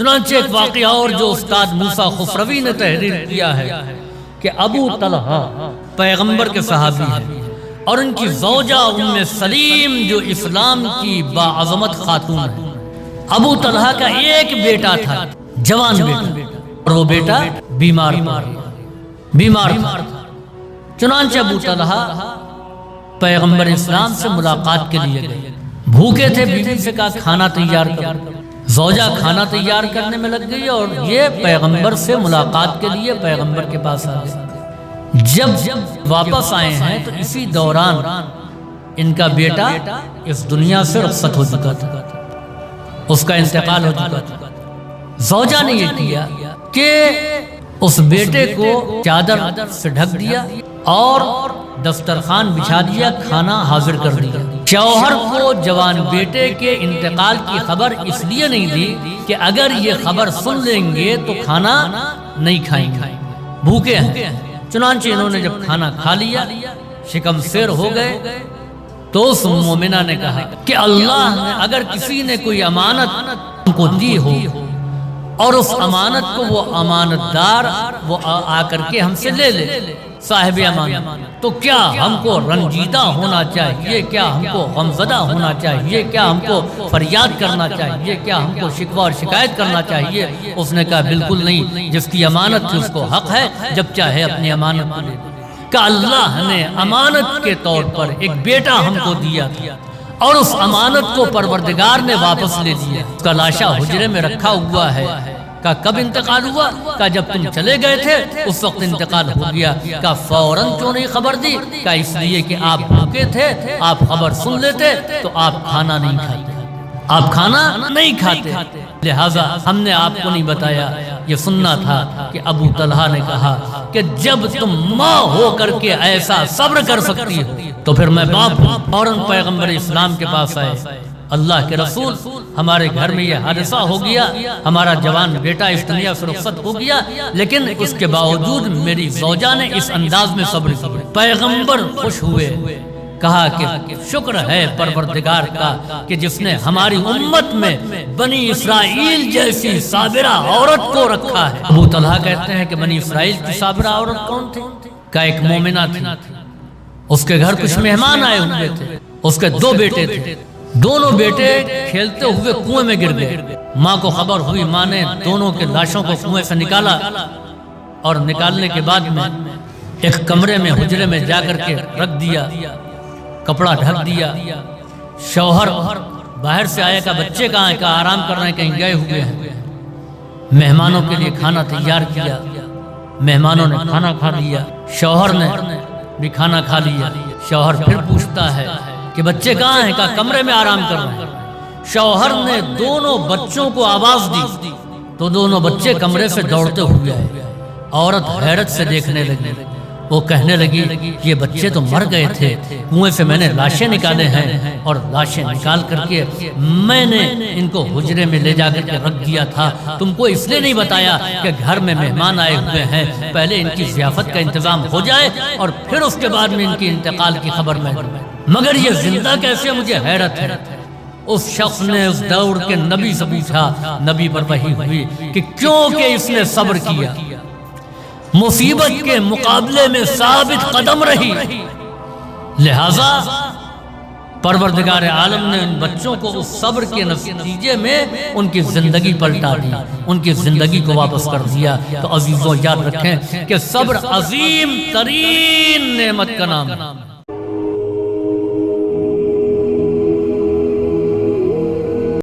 چنانچہ ایک واقعہ اور جو استاد موسیٰ خسروی نے تحریر کیا ہے کہ ابو طلحہ پیغمبر کے صحابی ہیں اور ان کی زوجہ ام سلیم جو اسلام کی باعظمت خاتون ہے۔ ابو طلحہ کا ایک بیٹا تھا، جوان بیٹا، اور وہ بیٹا بیمار تھا۔ چنانچہ ابو طلحہ پیغمبر اسلام سے ملاقات کے لیے گئے، بھوکے تھے، بیوی سے کہا کھانا تیار کر۔ زوجہ کھانا تیار کرنے میں لگ گئی اور یہ پیغمبر سے ملاقات کے لیے پیغمبر کے پاس آ گئے۔ جب واپس آئے ہیں تو اسی دوران ان کا بیٹا اس دنیا سے رخصت ہو چکا تھا، اس کا انتقال ہو چکا تھا۔ زوجہ نے یہ کیا کہ اس بیٹے کو چادر سے ڈھک دیا اور دسترخوان بچھا دیا، کھانا حاضر کر دیا۔ شوہر کو جوان بیٹے کے انتقال کی خبر اس لیے نہیں دی کہ اگر یہ خبر سن لیں گے تو کھانا نہیں کھائیں گے، بھوکے ہیں۔ چنانچہ انہوں نے جب کھانا کھا لیا، شکم سیر ہو گئے، تو اس مومنہ نے کہا کہ اللہ نے اگر کسی نے کوئی امانت کو دی ہو اور اس امانت کو وہ امانت دار وہ آ کر کے ہم سے لے لے، صاحب امانت، تو کیا ہم کو رنجیدہ ہونا چاہیے؟ کیا ہم کو غمزدہ ہونا چاہیے؟ کیا ہم کو فریاد کرنا چاہیے؟ کیا ہم کو شکوہ اور شکایت کرنا چاہیے؟ اس نے کہا بالکل نہیں، جس کی امانت تھی اس کو حق ہے جب چاہے اپنی امانت کو لے لے۔ کہ اللہ نے امانت کے طور پر ایک بیٹا ہم کو دیا تھا اور اس امانت کو پروردگار نے واپس لے لیا، اس کا لاشا حجرے میں رکھا ہوا ہے۔ کہ کب انتقال ہوا؟ کہ جب تم چلے گئے تھے اس وقت انتقال ہو گیا۔ کہ فوراً کیوں نہیں خبر دی؟ کہ اس لیے کہ آپ بھوکے تھے، آپ خبر سن لیتے تو آپ کھانا نہیں کھاتے، آپ کھانا نہیں کھاتے، لہٰذا ہم نے آپ کو نہیں بتایا۔ یہ سننا تھا کہ ابو طلحہ نے کہا کہ جب تم ماں ہو کر کے ایسا صبر کر سکتی ہو تو پھر میں باپ ہوں۔ فوراً پیغمبر اسلام کے پاس آئے، اللہ کے رسول ہمارے گھر میں یہ حادثہ ہو گیا، ہمارا جوان بیٹا اس دنیا سے رخصت ہو گیا، لیکن اس کے باوجود میری زوجہ نے اس انداز میں صبر کیا۔ پیغمبر خوش ہوئے، کہا کہ شکر ہے پروردگار کا کہ جس نے ہماری امت میں بنی اسرائیل جیسی صابرہ عورت کو رکھا ہے۔ ابو طلحہ کہتے ہیں کہ بنی اسرائیل کی صابرہ عورت کون تھی؟ کہ ایک مومنہ تھی، اس کے گھر کچھ مہمان آئے ہوئے تھے، اس کے دو بیٹے تھے، دونوں بیٹے کھیلتے ہوئے کنویں میں گر گئے۔ ماں کو خبر ہوئی، ماں نے دونوں کے لاشوں کو کنویں سے نکالا اور نکالنے کے بعد میں ایک کمرے میں حجرے میں جا کر کے رکھ دیا، کپڑا ڈھک دیا۔ شوہر باہر سے آیا کہ بچے کہاں ہیں؟ کہ آرام کر رہے ہیں، کہیں گئے ہوئے ہیں۔ مہمانوں کے لیے کھانا تیار کیا، مہمانوں نے کھانا کھا لیا، شوہر نے بھی کھانا کھا لیا۔ شوہر پھر پوچھتا ہے کہ بچے کہاں ہیں؟ کہا کمرے میں آرام کر رہے ہیں۔ شوہر نے دونوں بچوں کو آواز دی تو دونوں بچے کمرے سے دوڑتے ہوئے آئے۔ عورت حیرت سے دیکھنے لگی، وہ کہنے لگی یہ بچے تو مر گئے تھے، کنویں سے میں نے لاشیں نکالے ہیں اور لاشیں نکال کر کے میں نے ان کو حجرے میں لے جا کر کے رکھ دیا تھا۔ تم کو اس لیے نہیں بتایا کہ گھر میں مہمان آئے ہوئے ہیں، پہلے ان کی ضیافت کا انتظام ہو جائے اور پھر اس کے بعد میں ان کی انتقال کی خبر میں، مگر یہ زندہ کیسے؟ مجھے حیرت ہے۔ اس شخص نے اس دور کے نبی سے پوچھا، نبی پر وحی ہوئی کہ کیونکہ اس نے صبر کیا، مصیبت کے مقابلے میں ثابت قدم رہی، لہذا پروردگار عالم نے ان بچوں کو اس صبر کے نتیجے میں ان کی زندگی پلٹا دی، ان کی زندگی کو واپس کر دیا۔ تو عزیزوں یاد رکھیں کہ صبر عظیم ترین نعمت کا نام ہے۔